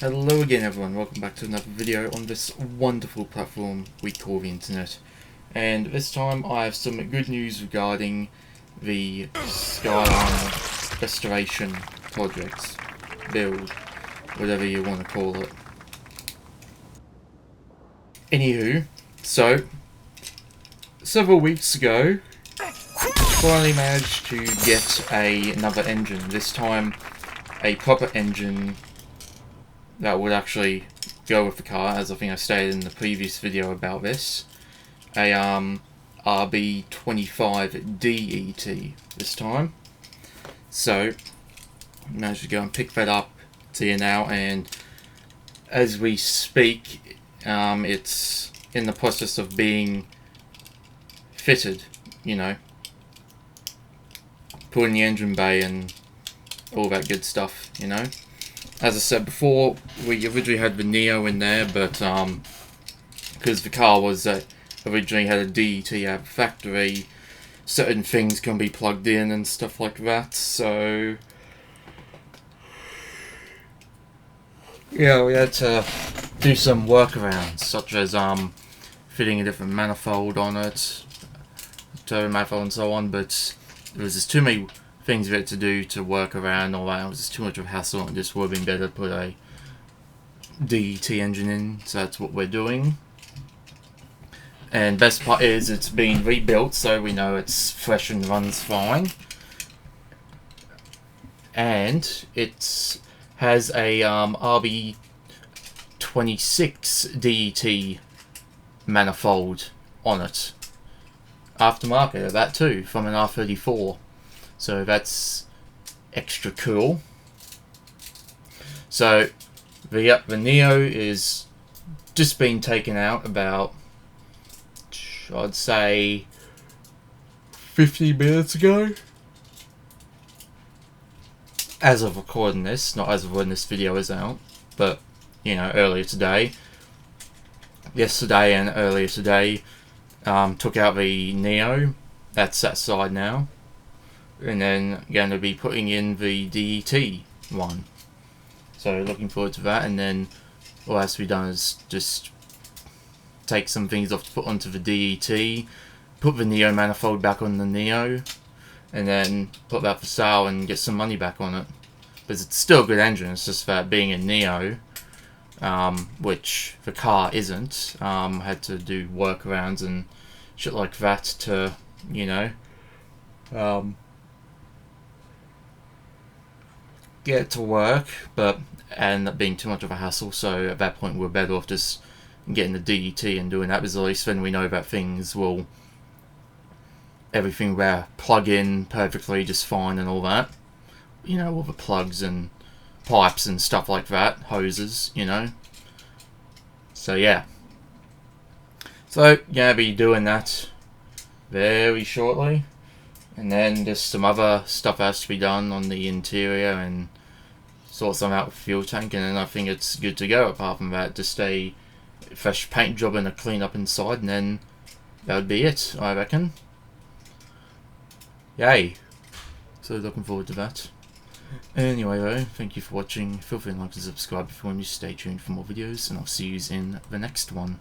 Hello again everyone, welcome back to another video on this wonderful platform we call the internet. And this time I have some good news regarding the Skyline restoration project, build, whatever you want to call it. Anywho, so several weeks ago finally managed to get another engine, this time a proper engine that would actually go with the car, as I think I stated in the previous video about this. A RB25 DET this time. So managed to go and pick that up to you now, and as we speak it's in the process of being fitted, you know, put in the engine bay and all that good stuff, you know. As I said before, we originally had the Neo in there, but because the car was originally had a DET at the factory, certain things can be plugged in and stuff like that, so yeah, we had to do some workarounds, such as fitting a different manifold on it, turbo manifold and so on, but there was just too many things we had to do to work around all that. It was just too much of a hassle, and it just would have been better to put a DET engine in, so that's what we're doing. And best part is it's been rebuilt, so we know it's fresh and runs fine. And it has a RB26 DET manifold on it. Aftermarket of that too, from an R33. So that's extra cool. So the Neo is just been taken out about, I'd say, 50 minutes ago. As of recording this, not as of when this video is out, but you know, earlier today. Yesterday and earlier today, took out the Neo. That's that side now. And then going to be putting in the DET one. So looking forward to that, and then all that has to be done is just take some things off to put onto the DET, put the Neo manifold back on the Neo, and then put that for sale and get some money back on it. Because it's still a good engine, it's just that being a Neo, which the car isn't, had to do workarounds and shit like that to, you know, get it to work, but ended up being too much of a hassle, so at that point we're better off just getting the DET and doing that, because at least then we know that things will, everything will plug in perfectly just fine and all that, you know, all the plugs and pipes and stuff like that, hoses, you know. So yeah, so yeah, be doing that very shortly. And then just some other stuff has to be done on the interior and sort something out with the fuel tank, and then I think it's good to go. Apart from that, just a fresh paint job and a clean up inside, and then that would be it, I reckon. Yay. So looking forward to that. Anyway though, thank you for watching. Feel free to like and subscribe if you want me to. Stay tuned for more videos, and I'll see you in the next one.